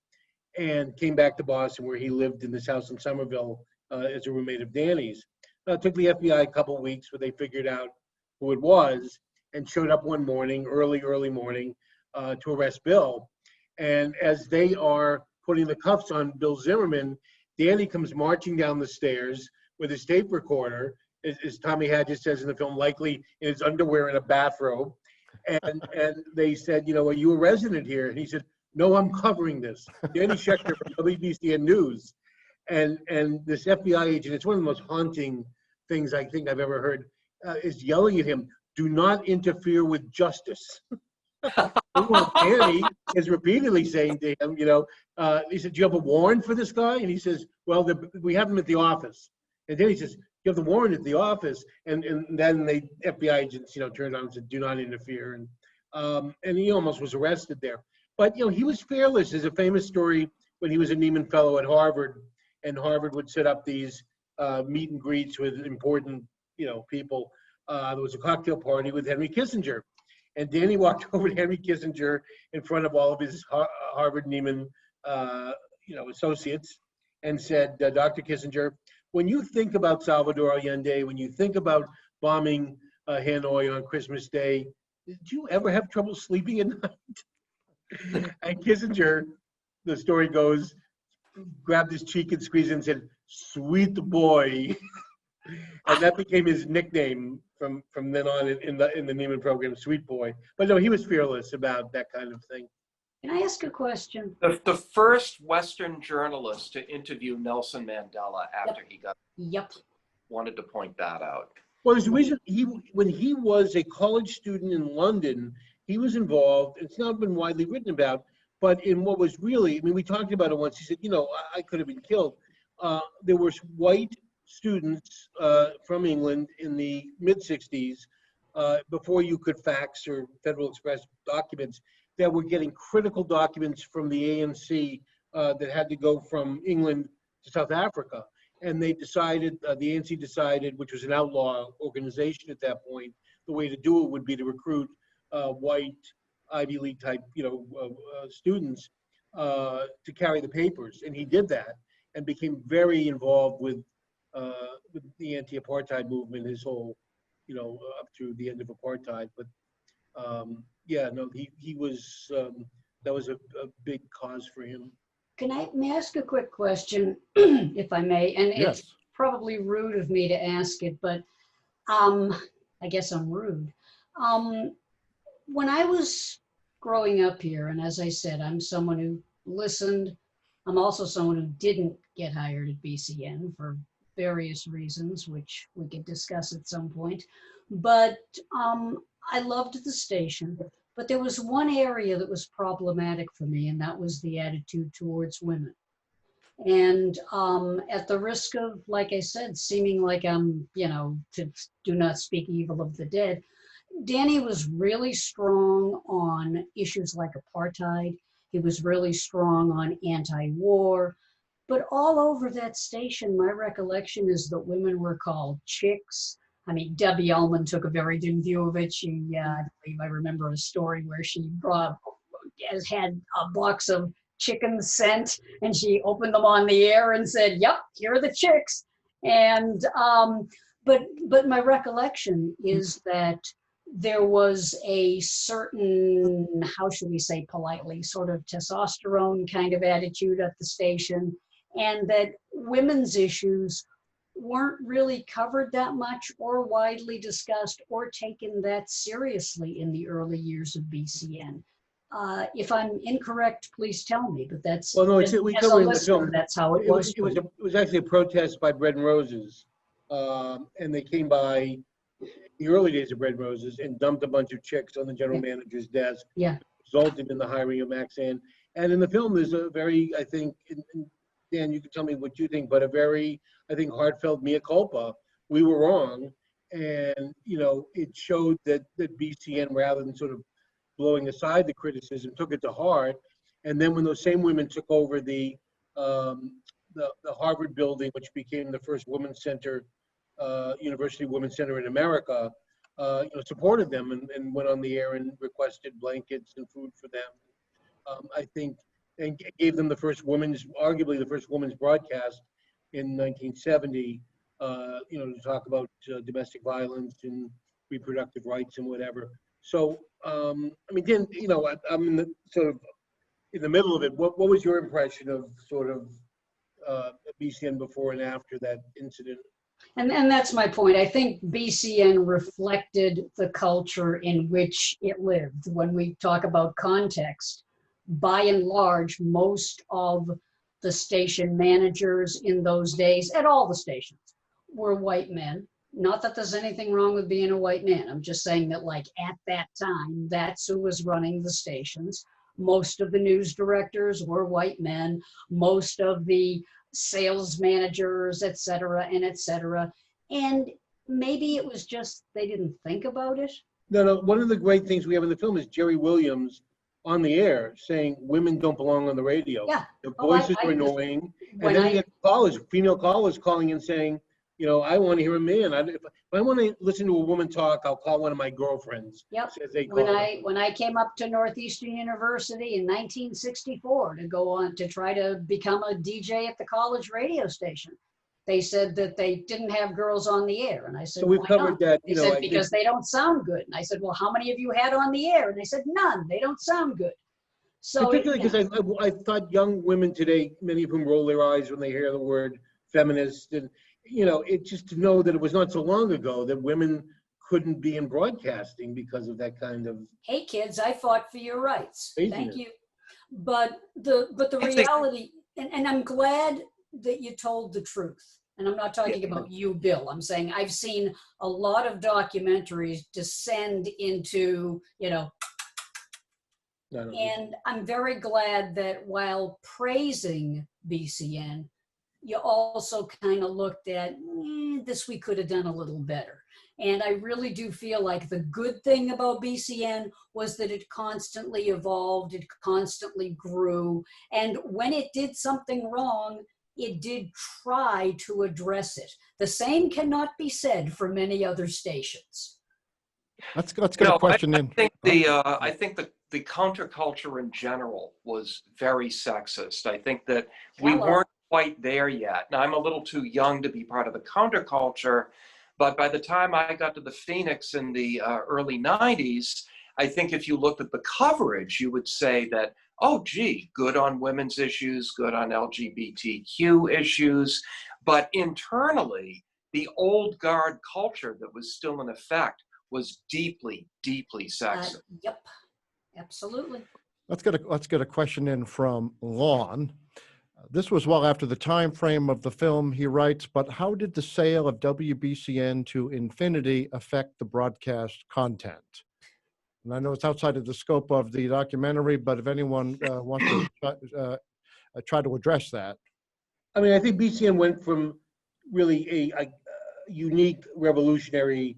Speaker 2: and came back to Boston, where he lived in this house in Somerville as a roommate of Danny's. It took the FBI a couple of weeks, but they figured out who it was and showed up one morning, early morning, to arrest Bill. And as they are putting the cuffs on Bill Zimmerman, Danny comes marching down the stairs with his tape recorder, as Tommy Hadgett says in the film, likely in his underwear and a bathrobe. And they said, are you a resident here? And he said, no, I'm covering this. Danny Schechter from WBCN News. And this FBI agent, it's one of the most haunting things I think I've ever heard, is yelling at him, do not interfere with justice. Meanwhile, Danny is repeatedly saying to him, he said, "Do you have a warrant for this guy?" And he says, "Well, we have him at the office." And then he says, "You have the warrant at the office?" And then the FBI agents, turned on and said, "Do not interfere." And he almost was arrested there. But, he was fearless. There's a famous story when he was a Nieman Fellow at Harvard, and Harvard would set up these meet and greets with important, people. There was a cocktail party with Henry Kissinger. And Danny walked over to Henry Kissinger in front of all of his Harvard Nieman, associates, and said, "Dr. Kissinger, when you think about Salvador Allende, when you think about bombing Hanoi on Christmas Day, did you ever have trouble sleeping at night?" And Kissinger, the story goes, grabbed his cheek and squeezed it and said, "Sweet boy." And that became his nickname from then on in the Nieman program, Sweet Boy. But no, he was fearless about that kind of thing.
Speaker 3: Can I ask a question?
Speaker 4: The first Western journalist to interview Nelson Mandela after he got
Speaker 3: Yep.
Speaker 4: wanted to point that out.
Speaker 2: Well, there's a reason when he was a college student in London, he was involved. It's not been widely written about, but in what was really, we talked about it once. He said, I could have been killed. There were white students from England in the mid-'60s, before you could fax or Federal Express documents, that were getting critical documents from the ANC that had to go from England to South Africa. And they decided, the ANC decided, which was an outlaw organization at that point, the way to do it would be to recruit white Ivy League type, students to carry the papers. And he did that and became very involved with the anti-apartheid movement, his whole, up through the end of apartheid. But he was, that was a big cause for him.
Speaker 3: May I ask a quick question, if I may? And
Speaker 1: Yes.
Speaker 3: it's probably rude of me to ask it, but I guess I'm rude. When I was growing up here, and as I said, I'm someone who listened. I'm also someone who didn't get hired at BCN for various reasons, which we could discuss at some point. But I loved the station. But there was one area that was problematic for me, and that was the attitude towards women. And at the risk of, like I said, seeming like I'm, to do not speak evil of the dead, Danny was really strong on issues like apartheid. He was really strong on anti-war. But all over that station, my recollection is that women were called chicks. Debbie Ullman took a very dim view of it. I remember a story where she had a box of chickens sent, and she opened them on the air and said, "Yep, here are the chicks." And but my recollection is that there was a certain, how should we say politely, sort of testosterone kind of attitude at the station, and that women's issues weren't really covered that much or widely discussed or taken that seriously in the early years of BCN. If I'm incorrect, please tell me, but that's,
Speaker 2: well, no,
Speaker 3: as a listener, that's how it was.
Speaker 2: It was actually a protest by Bread and Roses, and they came by the early days of Bread and Roses and dumped a bunch of chicks on the general manager's desk.
Speaker 3: Yeah.
Speaker 2: Resulted in the hiring of Maxine. And in the film, there's a very, I think, Dan, you can tell me what you think, but a very, I think, heartfelt mea culpa. We were wrong. And, it showed that BCN, rather than sort of blowing aside the criticism, took it to heart. And then when those same women took over the Harvard building, which became the first women's center, University Women's Center in America, supported them and went on the air and requested blankets and food for them. I think, and gave them arguably the first women's broadcast in 1970, to talk about domestic violence and reproductive rights and whatever. So, Dan, I'm in the sort of in the middle of it. What was your impression of sort of BCN before and after that incident?
Speaker 3: And that's my point. I think BCN reflected the culture in which it lived. When we talk about context, by and large, most of the station managers in those days, at all the stations, were white men. Not that there's anything wrong with being a white man. I'm just saying that, like, at that time, that's who was running the stations. Most of the news directors were white men. Most of the sales managers, et cetera, and et cetera. And maybe it was just they didn't think about it.
Speaker 2: No, no, one of the great things we have in the film is Jerry Williams on the air saying women don't belong on the radio.
Speaker 3: Yeah.
Speaker 2: Their
Speaker 3: Oh, I-
Speaker 2: voices
Speaker 3: I
Speaker 2: are
Speaker 3: just-
Speaker 2: annoying. And
Speaker 3: when
Speaker 2: then
Speaker 3: I-
Speaker 2: you get callers, female callers calling and saying, you know, I want to hear a man. If I want to listen to a woman talk, I'll call one of my girlfriends.
Speaker 3: Yep.
Speaker 2: As they call
Speaker 3: When I came up to Northeastern University in 1964 to go on to try to become a DJ at the college radio station, they said that they didn't have girls on the air. And I said,
Speaker 2: So we've
Speaker 3: why
Speaker 2: covered
Speaker 3: not?
Speaker 2: that,
Speaker 3: They
Speaker 2: you know,
Speaker 3: said,
Speaker 2: I think-
Speaker 3: because they don't sound good. And I said, well, how many of you had on the air? And they said, none, they don't sound good. So
Speaker 2: particularly because I thought young women today, many of whom roll their eyes when they hear the word feminist, and you know, it just to know that it was not so long ago that women couldn't be in broadcasting because of that kind of.
Speaker 3: hey kids, I fought for your rights. Thank
Speaker 2: Craziness.
Speaker 3: you. But the reality, and I'm glad that you told the truth. And I'm not talking about you, Bill. I'm saying I've seen a lot of documentaries descend into, you know,
Speaker 2: No.
Speaker 3: and I'm very glad that while praising BCN, you also kind of looked at this we could have done a little better. And I really do feel like the good thing about BCN was that it constantly evolved, it constantly grew. And when it did something wrong, it did try to address it. The same cannot be said for many other stations.
Speaker 1: Let's get a question in.
Speaker 4: I think the counterculture in general was very sexist. I think that we
Speaker 3: Hello.
Speaker 4: weren't quite there yet. Now, I'm a little too young to be part of the counterculture, but by the time I got to the Phoenix in the early 90s, I think if you looked at the coverage, you would say that, oh, gee, good on women's issues, good on LGBTQ issues. But internally, the old guard culture that was still in effect was deeply, deeply sexist.
Speaker 3: Yep, absolutely.
Speaker 1: Let's get a question in from Lon. This was well after the time frame of the film, he writes, but how did the sale of WBCN to Infinity affect the broadcast content? And I know it's outside of the scope of the documentary, but if anyone wants to try to address that.
Speaker 2: I mean, I think BCN went from really a unique revolutionary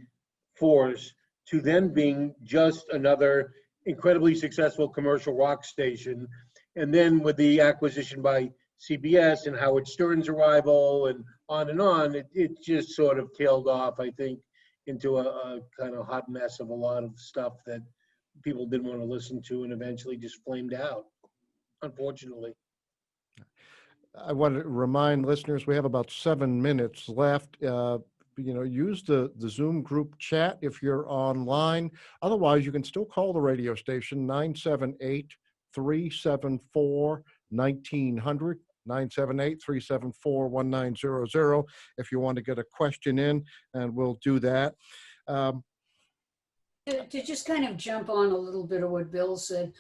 Speaker 2: force to then being just another incredibly successful commercial rock station. And then with the acquisition by CBS and Howard Stern's arrival and on, it just sort of tailed off, I think, into a kind of hot mess of a lot of stuff that people didn't want to listen to and eventually just flamed out, unfortunately.
Speaker 1: I want to remind listeners we have about 7 minutes left. Use the Zoom group chat if you're online. Otherwise, you can still call the radio station 978-374-1900. 978-374-1900 if you want to get a question in, and we'll do that.
Speaker 3: To just kind of jump on a little bit of what Bill said,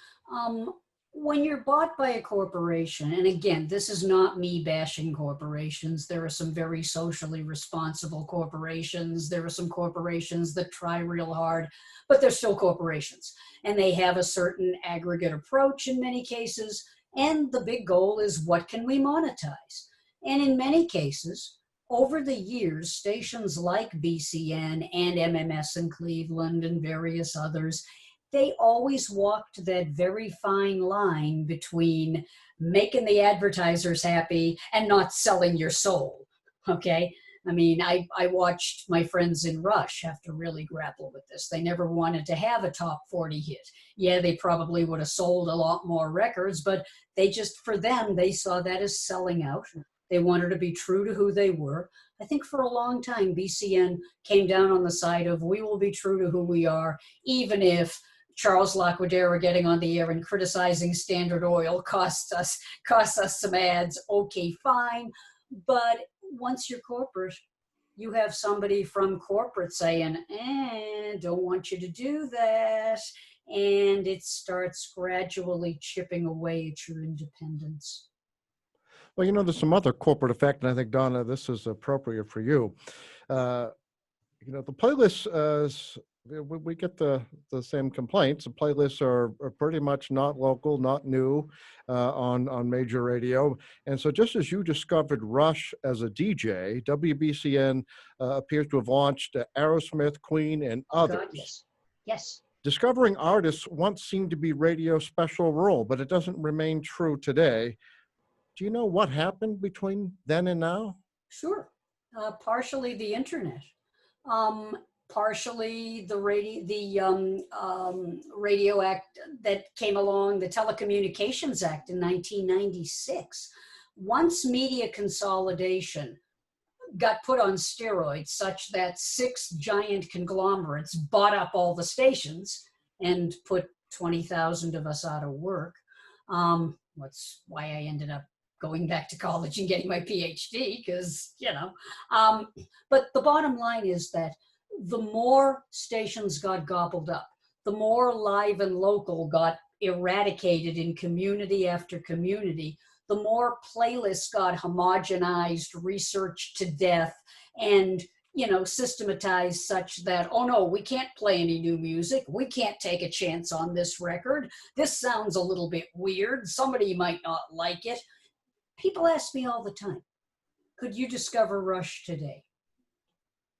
Speaker 3: when you're bought by a corporation, and again, this is not me bashing corporations. There are some very socially responsible corporations. There are some corporations that try real hard, but they're still corporations. And they have a certain aggregate approach in many cases. And the big goal is, what can we monetize? And in many cases, over the years, stations like BCN and MMS in Cleveland and various others, they always walked that very fine line between making the advertisers happy and not selling your soul, okay? I mean, I watched my friends in Rush have to really grapple with this. They never wanted to have a top 40 hit. Yeah, they probably would have sold a lot more records, but they just, for them, they saw that as selling out. They wanted to be true to who they were. I think for a long time, BCN came down on the side of, we will be true to who we are, even if Charles Laquadera getting on the air and criticizing Standard Oil costs us some ads. Okay, fine. But once you're corporate, you have somebody from corporate saying, don't want you to do that. And it starts gradually chipping away at your independence.
Speaker 1: Well, there's some other corporate effect, and I think, Donna, this is appropriate for you. you know, the playlists, we get the same complaints. The playlists are pretty much not local, not new on major radio. And so just as you discovered Rush as a DJ, WBCN appears to have launched Aerosmith, Queen, and
Speaker 3: Oh,
Speaker 1: others.
Speaker 3: God, yes. Yes.
Speaker 1: Discovering artists once seemed to be radio's special role, but it doesn't remain true today. Do you know what happened between then and now?
Speaker 3: Sure. Partially the internet. Partially the Radio Act that came along, the Telecommunications Act in 1996. Once media consolidation got put on steroids such that 6 giant conglomerates bought up all the stations and put 20,000 of us out of work. That's why I ended up going back to college and getting my PhD, because, you know, but the bottom line is that the more stations got gobbled up, the more live and local got eradicated in community after community, the more playlists got homogenized, researched to death, and, you know, systematized such that, oh no, we can't play any new music. We can't take a chance on this record. This sounds a little bit weird. Somebody might not like it. People ask me all the time, could you discover Rush today?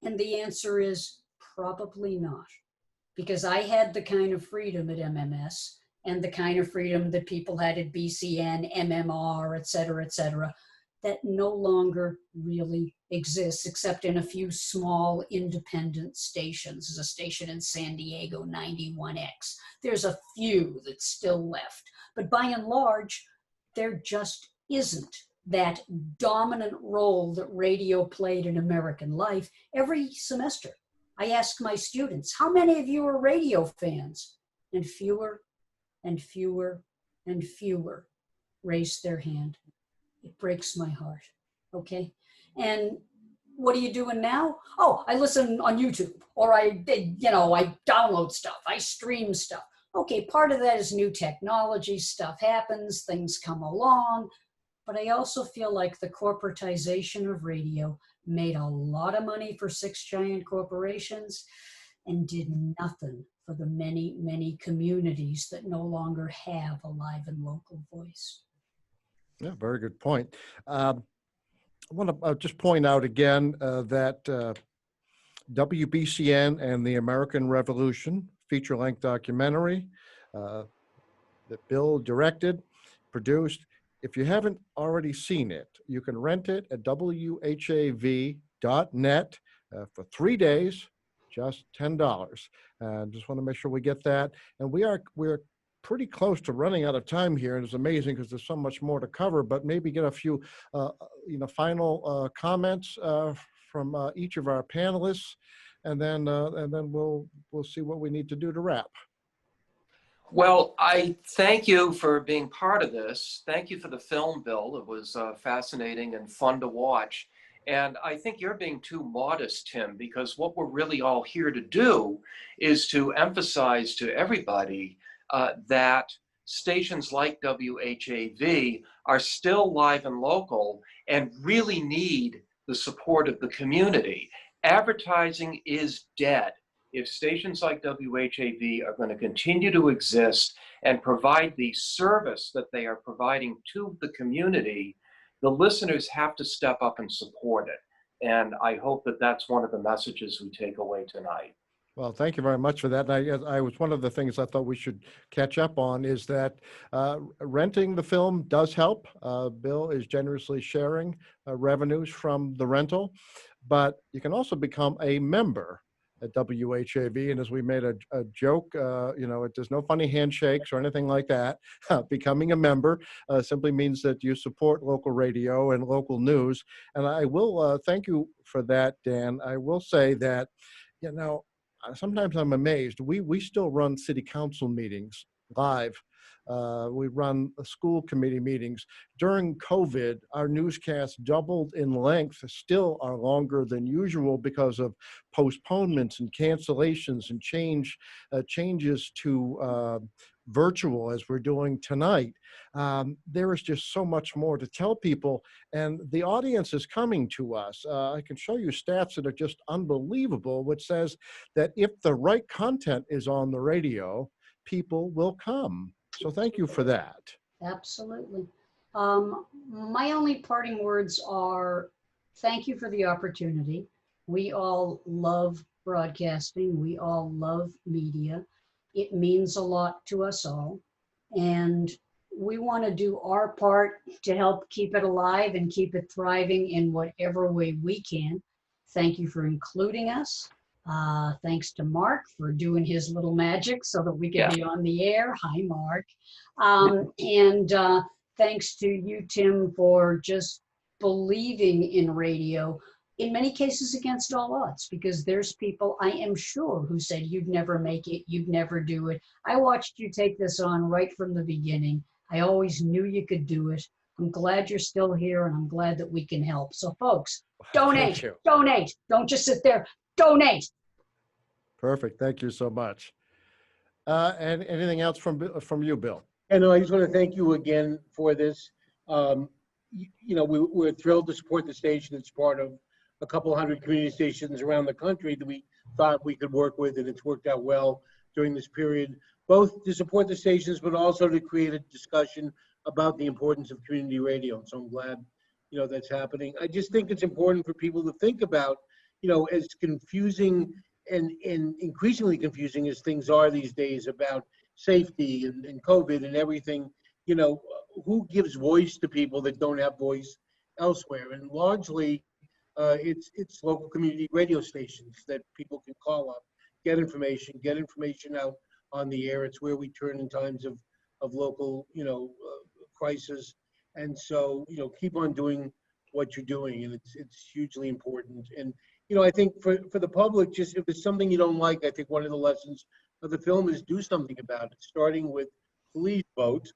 Speaker 3: And the answer is probably not, because I had the kind of freedom at MMS and the kind of freedom that people had at BCN, MMR, et cetera, that no longer really exists, except in a few small independent stations. There's a station in San Diego, 91X. There's a few that's still left. But by and large, there just isn't that dominant role that radio played in American life. Every semester, I ask my students, how many of you are radio fans? And fewer and fewer and fewer raise their hand. It breaks my heart, okay? And what are you doing now? Oh, I listen on YouTube, or I download stuff, I stream stuff. Okay, part of that is new technology, stuff happens, things come along, but I also feel like the corporatization of radio made a lot of money for 6 giant corporations and did nothing for the many, many communities that no longer have a live and local voice.
Speaker 1: Yeah, very good point. I want to just point out again that WBCN and the American Revolution feature-length documentary that Bill directed, produced. If you haven't already seen it, you can rent it at WHAV.net for 3 days, just $10. Just want to make sure we get that. And we're pretty close to running out of time here, and it's amazing because there's so much more to cover. But maybe get a few, final comments from each of our panelists, and then we'll see what we need to do to wrap.
Speaker 4: Well, I thank you for being part of this. Thank you for the film, Bill. It was fascinating and fun to watch. And I think you're being too modest, Tim, because what we're really all here to do is to emphasize to everybody that stations like WHAV are still live and local and really need the support of the community. Advertising is dead. If stations like WHAV are going to continue to exist and provide the service that they are providing to the community, the listeners have to step up and support it. And I hope that that's one of the messages we take away tonight.
Speaker 1: Well, thank you very much for that. And I was one of the things I thought we should catch up on is that renting the film does help. Bill is generously sharing revenues from the rental, but you can also become a member at WHAV. And as we made a joke, there's no funny handshakes or anything like that. Becoming a member simply means that you support local radio and local news. And I will thank you for that, Dan. I will say that, sometimes I'm amazed. We still run city council meetings live. We run school committee meetings. During COVID, our newscasts doubled in length, still are longer than usual because of postponements and cancellations and changes to virtual as we're doing tonight, there is just so much more to tell people, and the audience is coming to us. I can show you stats that are just unbelievable, which says that if the right content is on the radio, people will come. So thank you for that.
Speaker 3: Absolutely. My only parting words are thank you for the opportunity. We all love broadcasting. We all love media. It means a lot to us all. And we want to do our part to help keep it alive and keep it thriving in whatever way we can. Thank you for including us. Thanks to Mark for doing his little magic so that we can be on the air. Hi, Mark. And thanks to you, Tim, for just believing in radio, in many cases against all odds, because there's people, I am sure, who said you'd never make it, you'd never do it. I watched you take this on right from the beginning. I always knew you could do it. I'm glad you're still here, and I'm glad that we can help. So folks, donate, donate. Don't just sit there, donate.
Speaker 1: Perfect. Thank you so much. And anything else from you, Bill?
Speaker 2: And I just want to thank you again for this. You know, we're thrilled to support the station. It's part of a couple hundred community stations around the country that we thought we could work with, and it's worked out well during this period, both to support the stations, but also to create a discussion about the importance of community radio. And so I'm glad, you know, that's happening. I just think it's important for people to think about, you know, as confusing and increasingly confusing as things are these days about safety and COVID and everything, you know, who gives voice to people that don't have voice elsewhere? And largely, it's local community radio stations that people can call up, get information out on the air. It's where we turn in times of local, you know, crisis. And so, you know, keep on doing what you're doing, and it's hugely important. And you know, I think for the public, just if it's something you don't like, I think one of the lessons of the film is do something about it, starting with please vote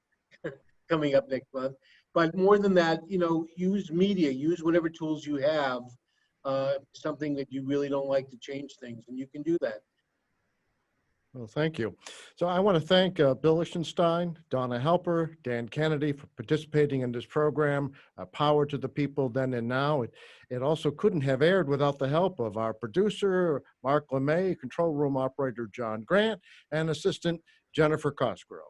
Speaker 2: coming up next month. But more than that, you know, use media, use whatever tools you have, something that you really don't like to change things, and you can do that.
Speaker 1: Well, thank you. So I want to thank Bill Lichtenstein, Donna Halper, Dan Kennedy for participating in this program, Power to the People Then and Now. It also couldn't have aired without the help of our producer, Mark LeMay, control room operator, John Grant, and assistant, Jennifer Cosgrove.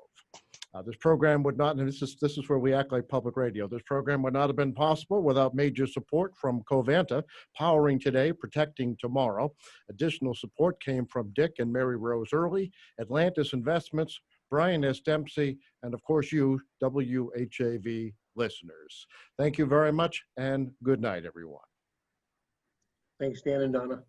Speaker 1: This program would not, and this is where we act like public radio. This program would not have been possible without major support from Covanta, powering today, protecting tomorrow. Additional support came from Dick and Mary Rose Early, Atlantis Investments, Brian S. Dempsey, and of course you, WHAV listeners. Thank you very much, and good night, everyone.
Speaker 2: Thanks, Dan and Donna.